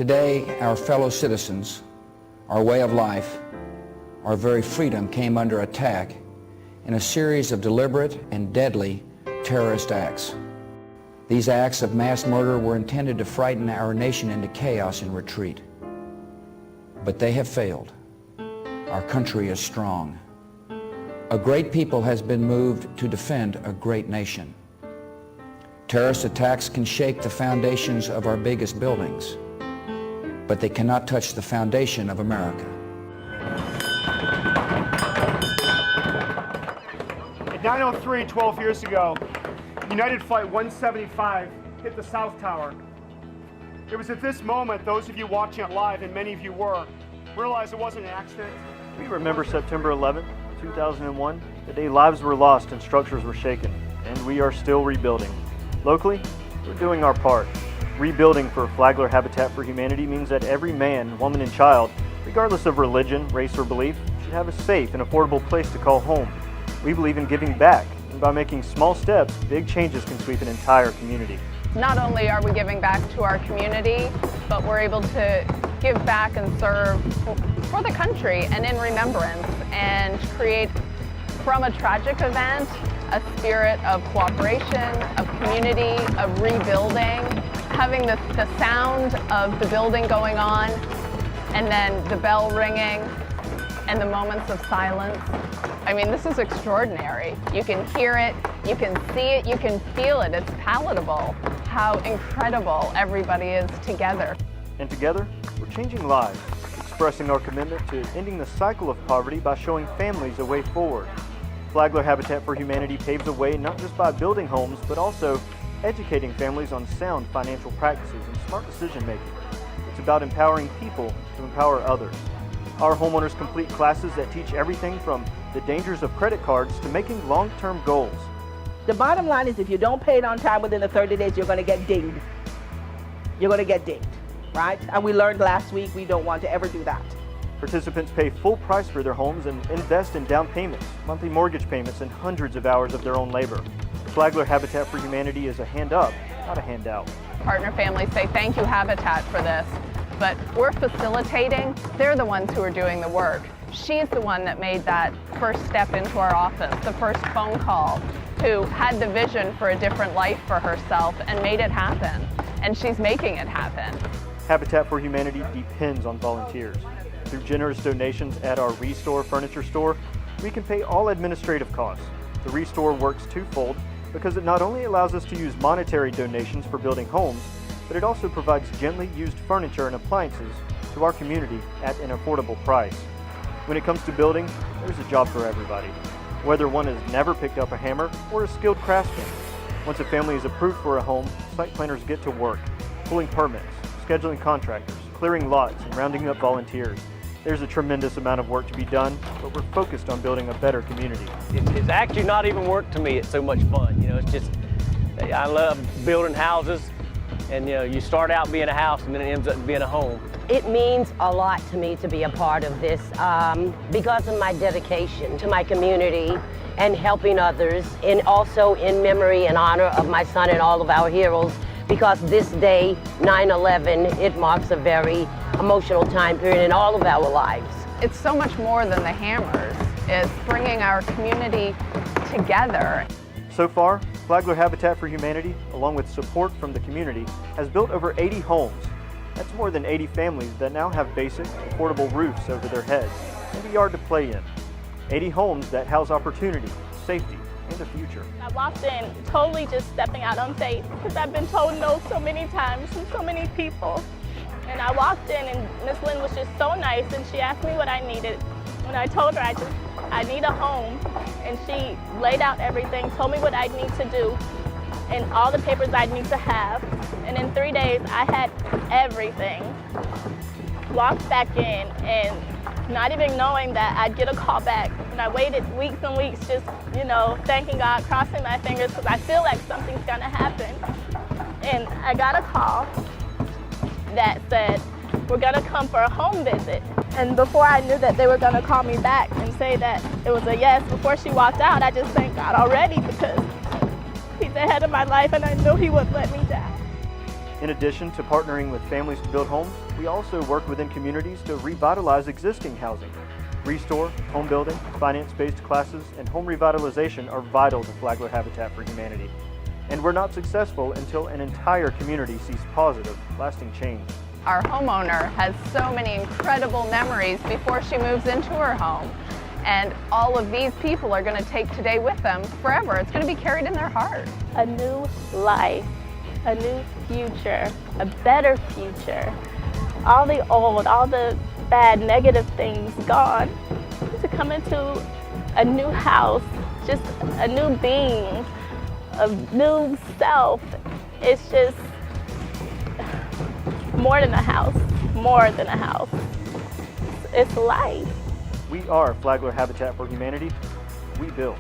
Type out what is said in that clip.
Today, our fellow citizens, our way of life, our very freedom came under attack in a series of deliberate and deadly terrorist acts. These acts of mass murder were intended to frighten our nation into chaos and retreat. But they have failed. Our country is strong. A great people has been moved to defend a great nation. Terrorist attacks can shake the foundations of our biggest buildings, but they cannot touch the foundation of America. At 9:03, 12 years ago, United Flight 175 hit the South Tower. It was at this moment, those of you watching it live, and many of you were, realized it wasn't an accident. We remember September 11th, 2001, the day lives were lost and structures were shaken, and we are still rebuilding. Locally, we're doing our part. Rebuilding for Flagler Habitat for Humanity means that every man, woman, and child, regardless of religion, race, or belief, should have a safe and affordable place to call home. We believe in giving back, and by making small steps, big changes can sweep an entire community. Not only are we giving back to our community, but we're able to give back and serve for the country and in remembrance, and create from a tragic event a spirit of cooperation, of community, of rebuilding. Having the sound of the building going on, and then the bell ringing, and the moments of silence. I mean, this is extraordinary. You can hear it, you can see it, you can feel it. It's palatable how incredible everybody is together. And together, we're changing lives, expressing our commitment to ending the cycle of poverty by showing families a way forward. Flagler Habitat for Humanity paves the way not just by building homes, but also educating families on sound financial practices and smart decision making. It's about empowering people to empower others. Our homeowners complete classes that teach everything from the dangers of credit cards to making long-term goals. The bottom line is, if you don't pay it on time within the 30 days, you're going to get dinged. You're going to get dinged, right? And we learned last week we don't want to ever do that. Participants pay full price for their homes and invest in down payments, monthly mortgage payments, and hundreds of hours of their own labor. Flagler Habitat for Humanity is a hand up, not a handout. Partner families say, thank you, Habitat, for this. But we're facilitating. They're the ones who are doing the work. She's the one that made that first step into our office, the first phone call, who had the vision for a different life for herself and made it happen. And she's making it happen. Habitat for Humanity depends on volunteers. Through generous donations at our Restore furniture store, we can pay all administrative costs. The Restore works twofold because it not only allows us to use monetary donations for building homes, but it also provides gently used furniture and appliances to our community at an affordable price. When it comes to building, there's a job for everybody, whether one has never picked up a hammer or a skilled craftsman. Once a family is approved for a home, site planners get to work, pulling permits, scheduling contractors, clearing lots, and rounding up volunteers. There's a tremendous amount of work to be done, but we're focused on building a better community. It's actually not even work to me. It's so much fun. You know, it's just, I love building houses, and you know, you start out being a house and then it ends up being a home. It means a lot to me to be a part of this because of my dedication to my community and helping others, and also in memory and honor of my son and all of our heroes, because this day, 9/11, it marks a very emotional time period in all of our lives. It's so much more than the hammers. It's bringing our community together. So far, Flagler Habitat for Humanity, along with support from the community, has built over 80 homes. That's more than 80 families that now have basic, affordable roofs over their heads and a yard to play in. 80 homes that house opportunity, safety, and a future. I walked in totally just stepping out on faith, because I've been told no so many times from so many people. And I walked in and Miss Lynn was just so nice, and she asked me what I needed. When I told her I need a home, and she laid out everything, told me what I need to do, and all the papers I need to have. And in 3 days, I had everything. Walked back in, and not even knowing that I'd get a call back. And I waited weeks and weeks just, you know, thanking God, crossing my fingers, because I feel like something's gonna happen. And I got a call that said, we're gonna come for a home visit. And before I knew that they were gonna call me back and say that it was a yes, before she walked out, I just thanked God already, because He's ahead of my life and I knew He wouldn't let me down. In addition to partnering with families to build homes, we also work within communities to revitalize existing housing. Restore, home building, finance-based classes, and home revitalization are vital to Flagler Habitat for Humanity. And we're not successful until an entire community sees positive, lasting change. Our homeowner has so many incredible memories before she moves into her home. And all of these people are going to take today with them forever. It's going to be carried in their heart. A new life, a new future, a better future. All the old, all the bad, negative things gone. To come into a new house, just a new being, a new self. It's just more than a house, more than a house. It's life. We are Flagler Habitat for Humanity. We build.